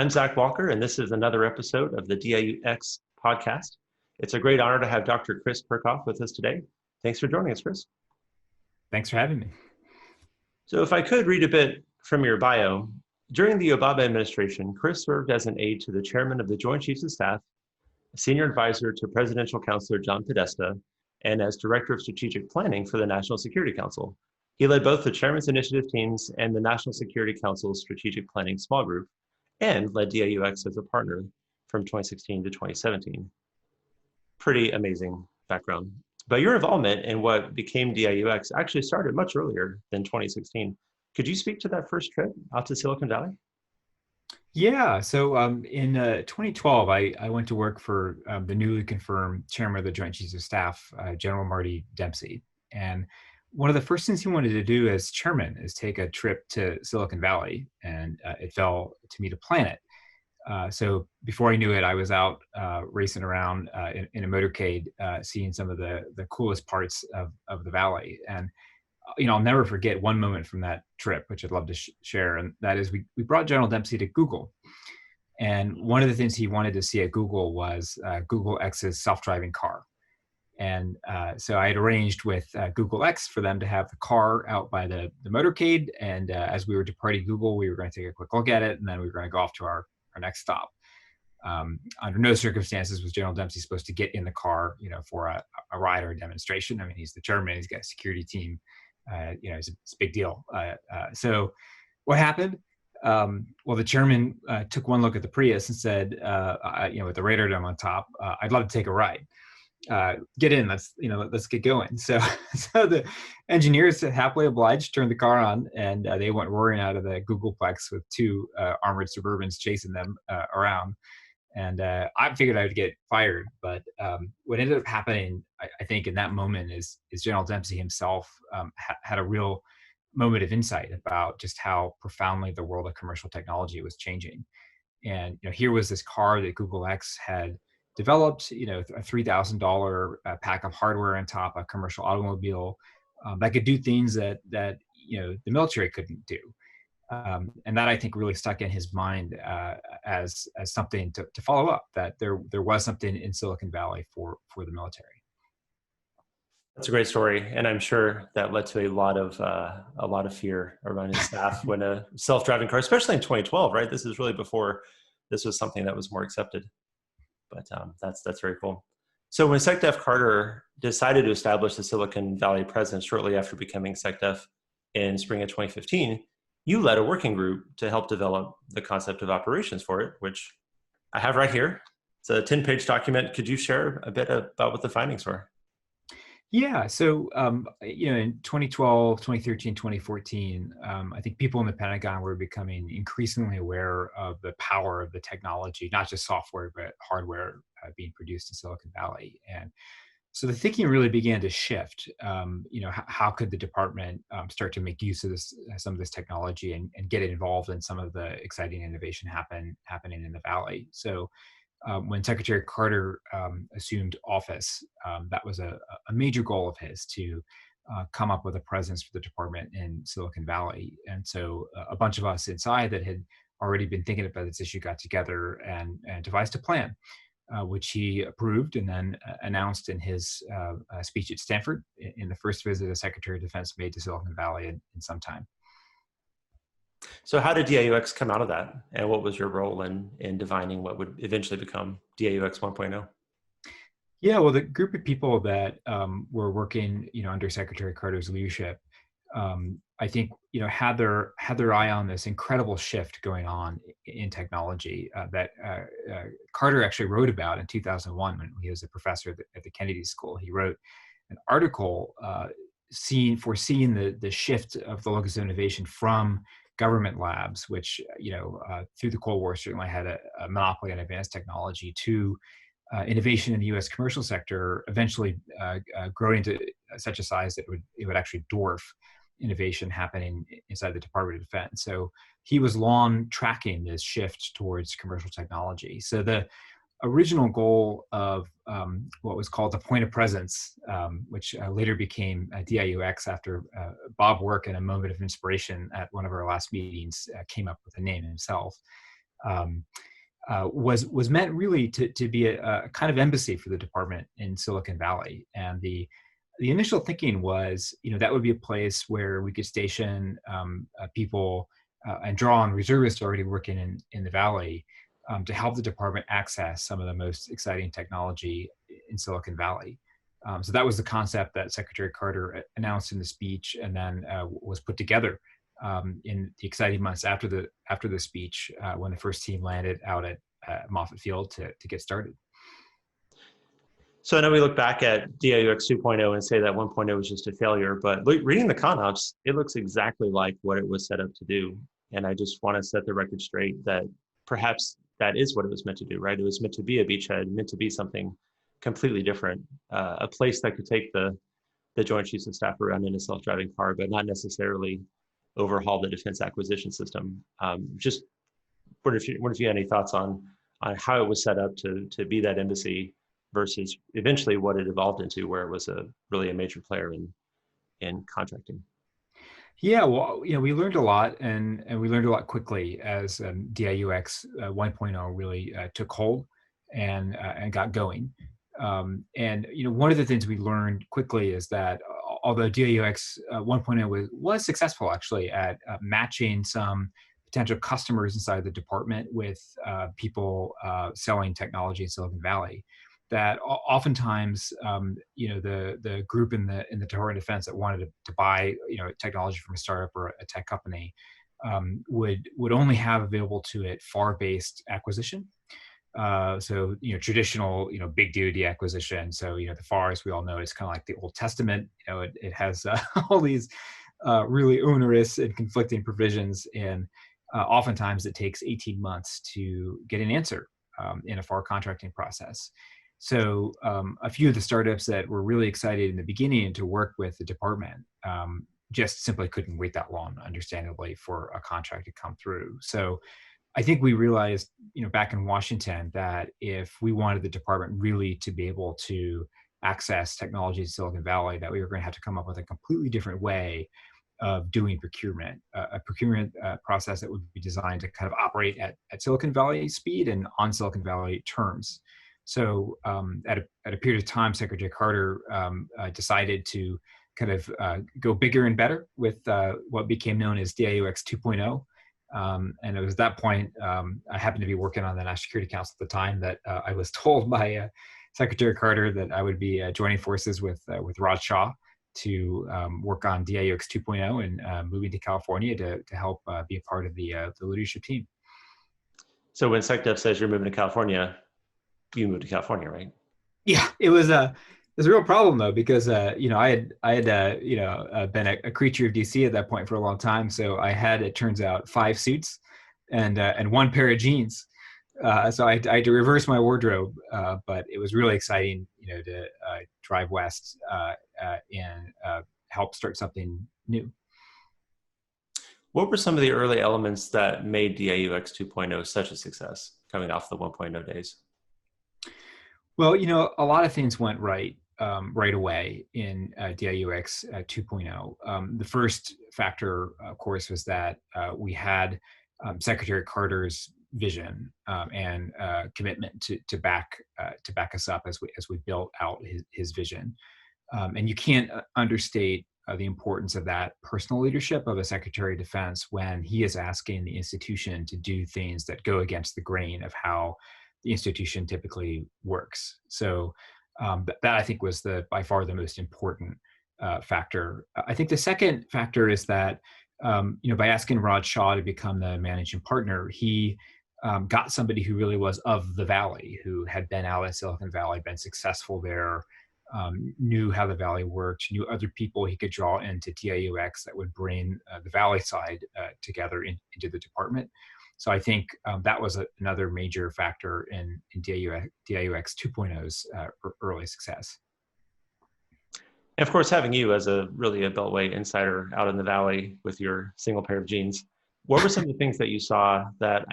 I'm Zach Walker, and this is another episode of the DIUx podcast. It's a great honor to have Dr. Chris Kirchhoff with us today. Thanks for joining us, Chris. Thanks for having me. So if I could read a bit from your bio, during the Obama administration, Chris served as an aide to the chairman of the Joint Chiefs of Staff, a senior advisor to Presidential Counselor John Podesta, and as director of strategic planning for the National Security Council. He led both the Chairman's Initiative teams and the National Security Council's strategic planning small group, and led DIUx as a partner from 2016 to 2017. Pretty amazing background. But your involvement in what became DIUx actually started much earlier than 2016. Could you speak to that first trip out to Silicon Valley? Yeah, so in 2012, I went to work for the newly confirmed chairman of the Joint Chiefs of Staff, General Marty Dempsey. And one of the first things he wanted to do as chairman is take a trip to Silicon Valley, and it fell to me to plan it. So before I knew it, I was out racing around in a motorcade, seeing some of the coolest parts of the valley. And I'll never forget one moment from that trip, which I'd love to share. And that is we brought General Dempsey to Google. And one of the things he wanted to see at Google was DIUx's self-driving car. And so I had arranged with DIUx for them to have the car out by the motorcade. And as we were departing Google, we were going to take a quick look at it, and then we were going to go off to our next stop. Under no circumstances was General Dempsey supposed to get in the car, for a ride or a demonstration. I mean, he's the chairman, he's got a security team. It's a big deal. So what happened? Well, the chairman took one look at the Prius and said, with the radar dome on top, I'd love to take a ride. Get in, let's get going. So the engineers happily obliged, turned the car on, and they went roaring out of the Googleplex with two armored Suburbans chasing them around. And I figured I would get fired, but what ended up happening, I think, in that moment is General Dempsey himself had a real moment of insight about just how profoundly the world of commercial technology was changing. And here was this car that DIUx had developed, a $3,000 pack of hardware on top, a commercial automobile that could do things that the military couldn't do. And that, I think, really stuck in his mind as something to follow up, that there was something in Silicon Valley for the military. That's a great story, and I'm sure that led to a lot of fear around his staff when a self-driving car, especially in 2012, right? This is really before this was something that was more accepted. But that's very cool. So when SecDef Carter decided to establish the Silicon Valley presence shortly after becoming SecDef in spring of 2015, you led a working group to help develop the concept of operations for it, which I have right here. It's a 10-page document. Could you share a bit about what the findings were? Yeah, so in 2012, 2013, 2014, I think people in the Pentagon were becoming increasingly aware of the power of the technology, not just software, but hardware being produced in Silicon Valley. And so the thinking really began to shift. How could the department start to make use of some of this technology and get involved in some of the exciting innovation happening in the Valley? So when Secretary Carter assumed office, that was a major goal of his to come up with a presence for the department in Silicon Valley. And so a bunch of us inside that had already been thinking about this issue got together and devised a plan, which he approved and then announced in his speech at Stanford in the first visit the Secretary of Defense made to Silicon Valley in some time. So how did DIUx come out of that? And what was your role in defining what would eventually become DIUx 1.0? Yeah, well, the group of people that were working, under Secretary Carter's leadership, I think, had their eye on this incredible shift going on in technology that Carter actually wrote about in 2001 when he was a professor at the Kennedy School. He wrote an article foreseeing the shift of the locus of innovation from government labs, which through the Cold War certainly had a monopoly on advanced technology, to innovation in the U.S. commercial sector, eventually growing to such a size that it would actually dwarf innovation happening inside the Department of Defense. So he was long tracking this shift towards commercial technology. So the original goal of what was called the point of presence, which later became DIUx after Bob Work, in a moment of inspiration at one of our last meetings, came up with the name himself. was meant really to be a kind of embassy for the department in Silicon Valley. And the initial thinking was, that would be a place where we could station people and draw on reservists already working in the Valley to help the department access some of the most exciting technology in Silicon Valley. So that was the concept that Secretary Carter announced in the speech, and then was put together in the exciting months after the speech, when the first team landed out at Moffett Field to get started. So I know we look back at DIUx 2.0 and say that 1.0 was just a failure, but reading the ConOps, it looks exactly like what it was set up to do. And I just want to set the record straight that perhaps that is what it was meant to do, right? It was meant to be a beachhead, meant to be something completely different, a place that could take the Joint Chiefs of Staff around in a self-driving car, but not necessarily overhaul the defense acquisition system. Just wonder if you had any thoughts on how it was set up to be that embassy versus eventually what it evolved into, where it was really a major player in contracting. Yeah, well, we learned a lot, and we learned a lot quickly as DIUx 1.0 really took hold and got going. And one of the things we learned quickly is that although DIUx 1.0 was successful actually at matching some potential customers inside the department with people selling technology in Silicon Valley, that oftentimes, the group in the Department of Defense that wanted to buy, technology from a startup or a tech company would only have available to it FAR-based acquisition. So, traditional, big DoD acquisition. So, the FAR, as we all know, is kind of like the Old Testament. It has all these really onerous and conflicting provisions, and oftentimes it takes 18 months to get an answer in a FAR contracting process. So a few of the startups that were really excited in the beginning to work with the department just simply couldn't wait that long, understandably, for a contract to come through. So I think we realized, back in Washington, that if we wanted the department really to be able to access technology in Silicon Valley, that we were going to have to come up with a completely different way of doing procurement, a procurement process that would be designed to kind of operate at Silicon Valley speed and on Silicon Valley terms. So at a period of time, Secretary Carter decided to kind of go bigger and better with what became known as DIUx 2.0. And it was at that point, I happened to be working on the National Security Council at the time, that I was told by Secretary Carter that I would be joining forces with Rod Shaw to work on DIUx 2.0 and moving to California to help be a part of the leadership team. So when SecDef says you're moving to California, you moved to California, right? Yeah, it was a real problem though, because I had been a creature of DC at that point for a long time. So I had, it turns out, 5 suits and one pair of jeans. So I had to reverse my wardrobe, but it was really exciting, to drive west and help start something new. What were some of the early elements that made DIUx 2.0 such a success coming off the 1.0 days? Well, a lot of things went right away in DIUx 2.0. The first factor, of course, was that we had Secretary Carter's vision and commitment to back us up as we built out his vision. And you can't understate the importance of that personal leadership of a Secretary of Defense when he is asking the institution to do things that go against the grain of how the institution typically works. So that I think was by far the most important factor. I think the second factor is that by asking Rod Shaw to become the managing partner, he got somebody who really was of the Valley, who had been out in Silicon Valley, been successful there, knew how the Valley worked, knew other people he could draw into DIUx that would bring the Valley side together into the department. So I think that was another major factor in DIUx 2.0's early success. And of course, having you as really a Beltway insider out in the Valley with your single pair of jeans, what were some of the things that you saw that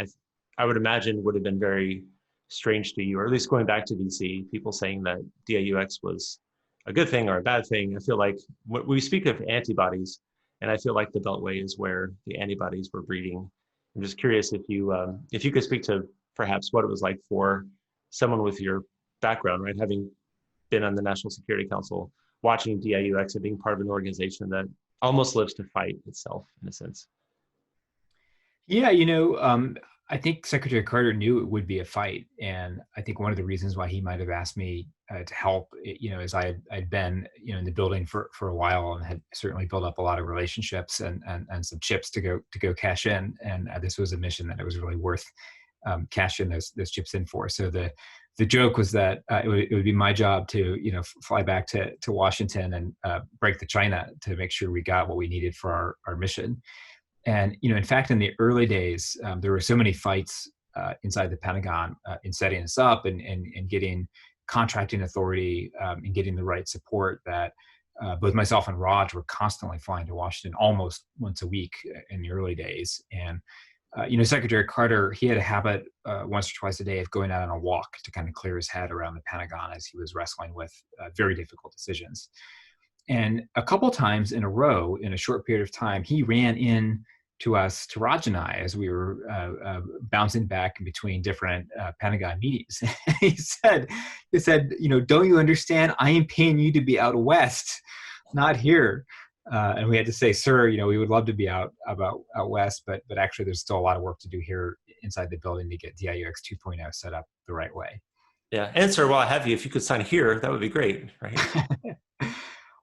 I would imagine would have been very strange to you, or at least going back to DC, people saying that DIUx was a good thing or a bad thing? I feel like when we speak of antibodies, and I feel like the Beltway is where the antibodies were breeding I'm just curious if you could speak to perhaps what it was like for someone with your background, right? Having been on the National Security Council, watching DIUx and being part of an organization that almost lives to fight itself in a sense. Yeah, I think Secretary Carter knew it would be a fight, and I think one of the reasons why he might have asked me to help, is I'd been, in the building for a while and had certainly built up a lot of relationships and some chips to go cash in, and this was a mission that it was really worth cashing those chips in for. So the joke was that it would be my job to fly back to Washington and break the China to make sure we got what we needed for our mission. And in fact, in the early days, there were so many fights inside the Pentagon in setting us up and getting contracting authority and getting the right support that both myself and Raj were constantly flying to Washington almost once a week in the early days. And Secretary Carter, he had a habit once or twice a day of going out on a walk to kind of clear his head around the Pentagon as he was wrestling with very difficult decisions. And a couple times in a row, in a short period of time, he ran in to us, to Raj and I, as we were bouncing back in between different Pentagon meetings. he said, don't you understand? I am paying you to be out west, not here. And we had to say, sir, we would love to be out west, but actually there's still a lot of work to do here inside the building to get DIUx 2.0 set up the right way. Yeah, and sir, while I have you, if you could sign here, that would be great, right?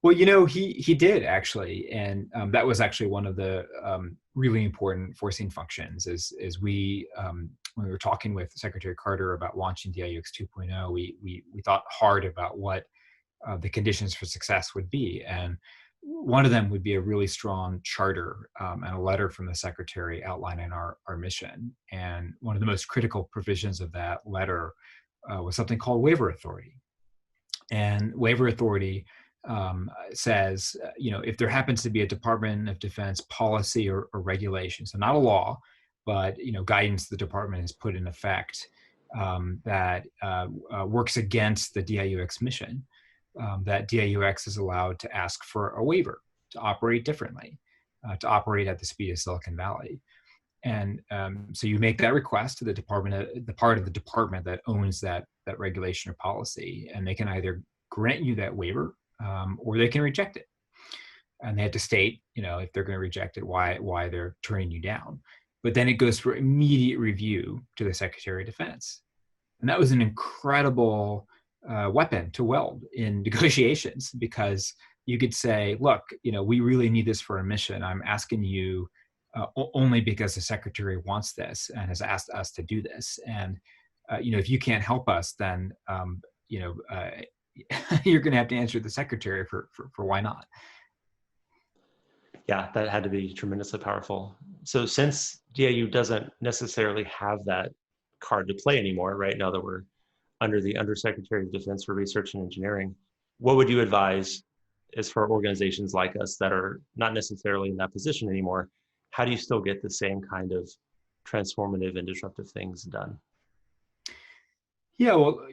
Well, he did actually, and that was actually one of the really important forcing functions. Is we when we were talking with Secretary Carter about launching DIUx 2.0, we thought hard about what the conditions for success would be, and one of them would be a really strong charter and a letter from the Secretary outlining our mission. And one of the most critical provisions of that letter was something called Waiver Authority, and Waiver Authority says, if there happens to be a Department of Defense policy or regulation, so not a law, but guidance the department has put in effect that works against the DIUx mission, that DIUx is allowed to ask for a waiver to operate differently, to operate at the speed of Silicon Valley. And so you make that request to the department, the part of the department that owns that regulation or policy, and they can either grant you that waiver or they can reject it. And they have to state, if they're going to reject it, why they're turning you down. But then it goes for immediate review to the Secretary of Defense. And that was an incredible weapon to wield in negotiations, because you could say, look, we really need this for a mission. I'm asking you only because the Secretary wants this and has asked us to do this. And, if you can't help us, then, you're going to have to answer the Secretary for why not. Yeah, that had to be tremendously powerful. So since DIU doesn't necessarily have that card to play anymore, right now that we're under the Undersecretary of Defense for Research and Engineering, what would you advise as for organizations like us that are not necessarily in that position anymore? How do you still get the same kind of transformative and disruptive things done? Yeah, well,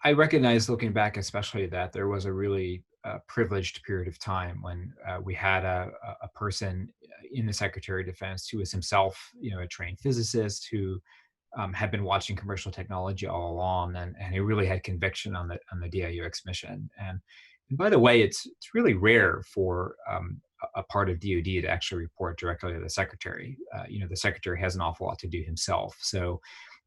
I recognize, looking back especially, that there was a really privileged period of time when we had a person in the Secretary of Defense who was himself, a trained physicist who had been watching commercial technology all along, and he really had conviction on the DIUx mission. And by the way, it's really rare for a part of DoD to actually report directly to the Secretary. The Secretary has an awful lot to do himself, so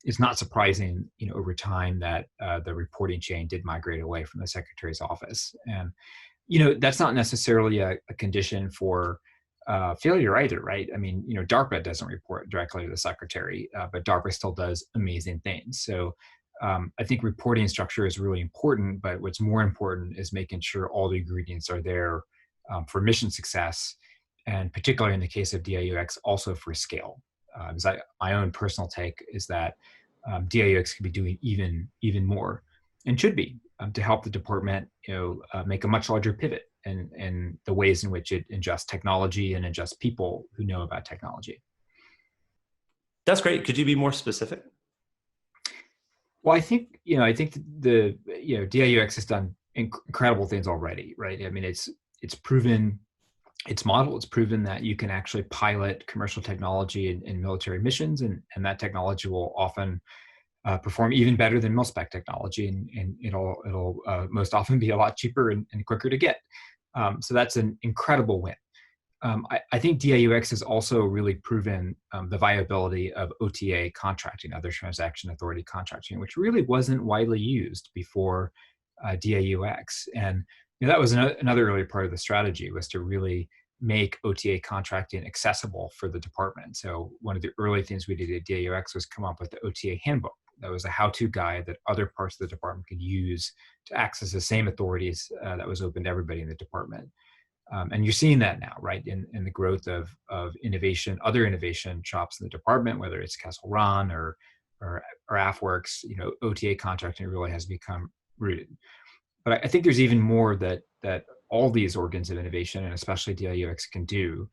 it's not surprising, over time that the reporting chain did migrate away from the Secretary's office. And, that's not necessarily a condition for failure either, right? I mean, DARPA doesn't report directly to the Secretary, but DARPA still does amazing things. So I think reporting structure is really important, but what's more important is making sure all the ingredients are there for mission success, and particularly in the case of DIUx, also for scale. Because my own personal take is that DIUx could be doing even more, and should be, to help the department, make a much larger pivot in the ways in which it ingests technology and ingests people who know about technology. That's great. Could you be more specific? Well, I think the DIUx has done incredible things already, right? I mean, it's proven its model. It's proven that you can actually pilot commercial technology in military missions, and that technology will often perform even better than mil-spec technology, and it'll most often be a lot cheaper and quicker to get. So that's an incredible win. I think DIUx has also really proven the viability of OTA contracting, other transaction authority contracting, which really wasn't widely used before DIUx. And that was another early part of the strategy, was to really make OTA contracting accessible for the department. So one of the early things we did at DIUx was come up with the OTA handbook. That was a how-to guide that other parts of the department could use to access the same authorities that was open to everybody in the department. And you're seeing that now, right, in the growth of innovation, other innovation shops in the department, whether it's Castle Ron or AFWorks. OTA contracting really has become rooted. But I think there's even more that all these organs of innovation, and especially DIUx, can do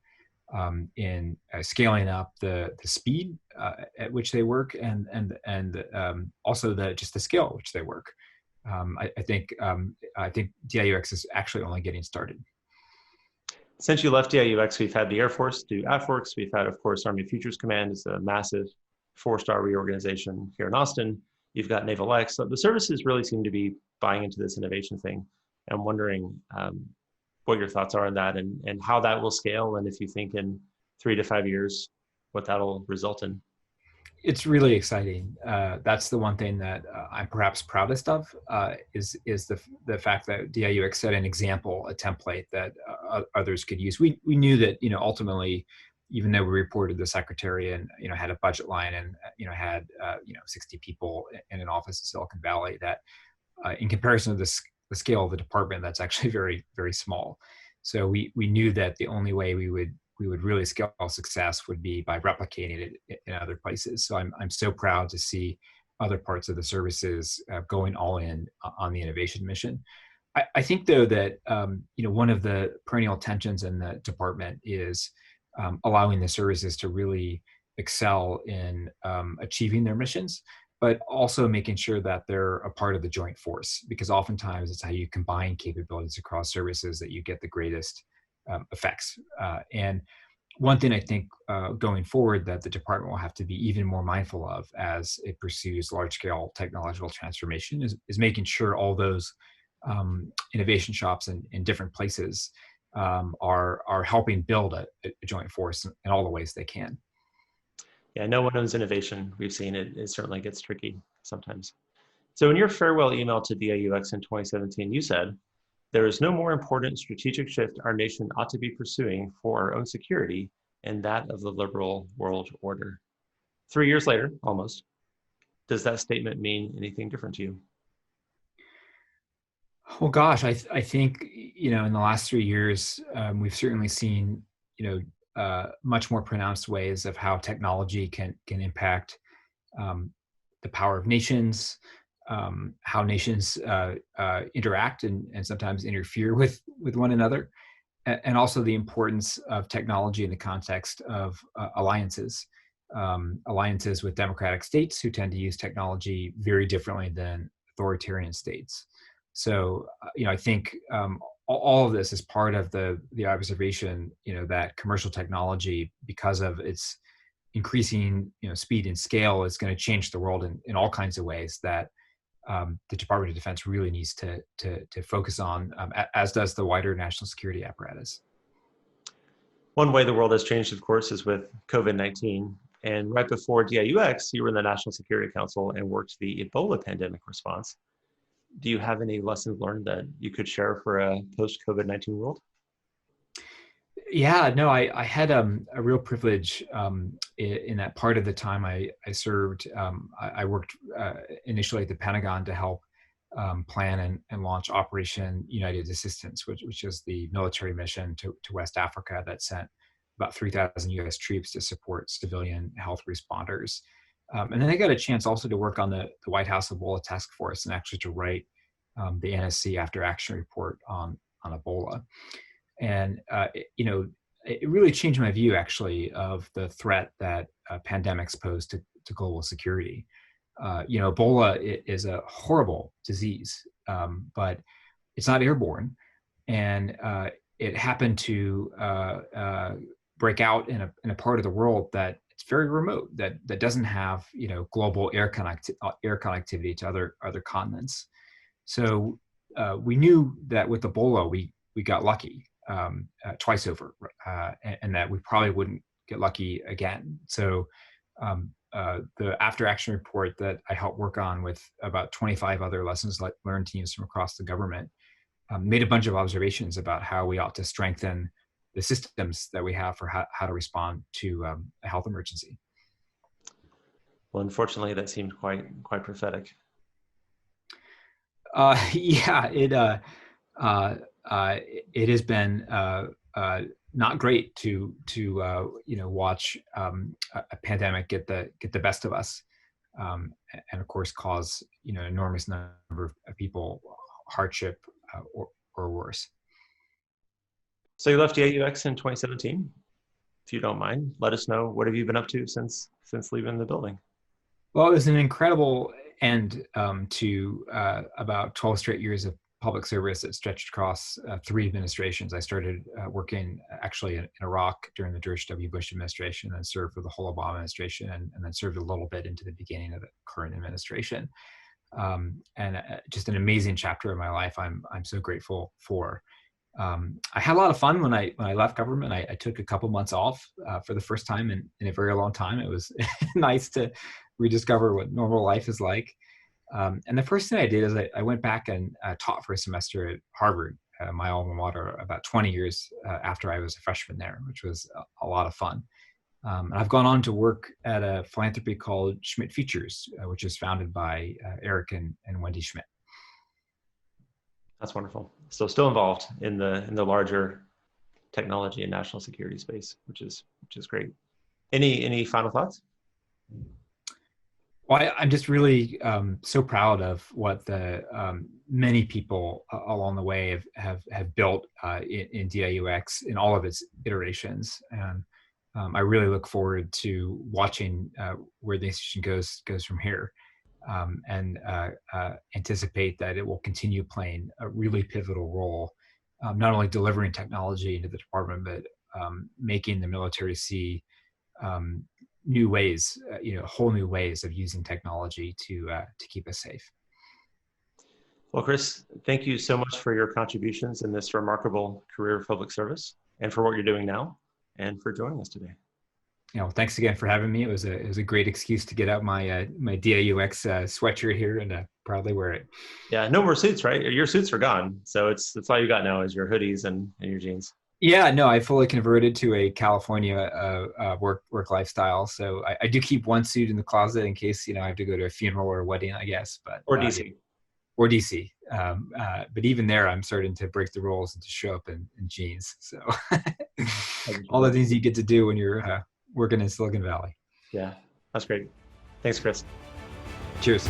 in scaling up the speed at which they work, and also just the scale at which they work. I think DIUx is actually only getting started. Since you left DIUx, we've had the Air Force do AFWorks. We've had, of course, Army Futures Command. It's a massive 4-star reorganization here in Austin. You've got DIUx. So the services really seem to be buying into this innovation thing. I'm wondering what your thoughts are on that, and how that will scale, and if you think in 3 to 5 years, what that'll result in. It's really exciting. That's the one thing that I'm perhaps proudest of, is the fact that DIUx set an example, a template that others could use. We knew that ultimately, even though we reported the secretary and had a budget line and had 60 people in an office in Silicon Valley, that in comparison to the scale of the department, that's actually very, very small. So we knew that the only way we would really scale success would be by replicating it in other places. So I'm so proud to see other parts of the services going all in on the innovation mission. I think, though, that one of the perennial tensions in the department is allowing the services to really excel in achieving their missions, but also making sure that they're a part of the joint force, because oftentimes it's how you combine capabilities across services that you get the greatest effects. And one thing I think going forward that the department will have to be even more mindful of as it pursues large-scale technological transformation is making sure all those innovation shops in different places are helping build a joint force in all the ways they can. Yeah, no one owns innovation. We've seen it. It certainly gets tricky sometimes. So in your farewell email to DIUx in 2017, you said, "There is no more important strategic shift our nation ought to be pursuing for our own security and that of the liberal world order." 3 years later, almost, does that statement mean anything different to you? Well, gosh, I think in the last 3 years, we've certainly seen much more pronounced ways of how technology can impact the power of nations, how nations interact and sometimes interfere with one another, and also the importance of technology in the context of alliances. Alliances with democratic states who tend to use technology very differently than authoritarian states. So, I think all of this is part of the observation, that commercial technology, because of its increasing, speed and scale, is going to change the world in all kinds of ways that the Department of Defense really needs to focus on, as does the wider national security apparatus. One way the world has changed, of course, is with COVID-19. And right before DIUx, you were in the National Security Council and worked the Ebola pandemic response. Do you have any lessons learned that you could share for a post-COVID-19 world? Yeah, no, I had a real privilege in that part of the time I served. I worked initially at the Pentagon to help plan and launch Operation United Assistance, which is the military mission to West Africa that sent about 3,000 U.S. troops to support civilian health responders. And then I got a chance also to work on the White House Ebola Task Force, and actually to write the NSC After Action Report on Ebola. And it really changed my view, actually, of the threat that pandemics pose to global security. Ebola is a horrible disease, but it's not airborne, and it happened to break out in a part of the world that it's very remote, that doesn't have global air connectivity to other continents. So we knew that with Ebola we got lucky twice over, and that we probably wouldn't get lucky again. So the after action report that I helped work on with about 25 other lessons learned teams from across the government made a bunch of observations about how we ought to strengthen the systems that we have for how to respond to a health emergency. Well, unfortunately, that seemed quite prophetic. Yeah, it has been not great to watch a pandemic get the best of us, and of course cause enormous number of people hardship or worse. So you left DIUx in 2017. If you don't mind, let us know, what have you been up to since leaving the building? Well, it was an incredible end to about 12 straight years of public service that stretched across 3 administrations. I started working actually in Iraq during the George W. Bush administration, and served for the whole Obama administration, and then served a little bit into the beginning of the current administration. And just an amazing chapter of my life I'm so grateful for. I had a lot of fun when I left government. I took a couple months off for the first time in a very long time. It was nice to rediscover what normal life is like. And the first thing I did is I went back and taught for a semester at Harvard, my alma mater, about 20 years after I was a freshman there, which was a lot of fun. And I've gone on to work at a philanthropy called Schmidt Futures, which is founded by Eric and Wendy Schmidt. That's wonderful. So still involved in the larger technology and national security space, which is great. Any final thoughts? Well, I'm just really so proud of what the many people along the way have built in DIUx in all of its iterations, and I really look forward to watching where the institution goes from here. And anticipate that it will continue playing a really pivotal role, not only delivering technology into the department, but making the military see new ways, whole new ways of using technology to keep us safe. Well, Chris, thank you so much for your contributions in this remarkable career of public service, and for what you're doing now, and for joining us today. Thanks again for having me. It was a great excuse to get out my my DIUx sweatshirt here and proudly wear it. Yeah, no more suits, right? Your suits are gone, so that's all you got now is your hoodies and your jeans. Yeah, no, I fully converted to a California work lifestyle. So I do keep one suit in the closet in case I have to go to a funeral or a wedding, I guess. But or DC. Or DC. But even there, I'm starting to break the rules and to show up in jeans. So all the things you get to do when you're working in Silicon Valley. Yeah, that's great. Thanks, Chris. Cheers.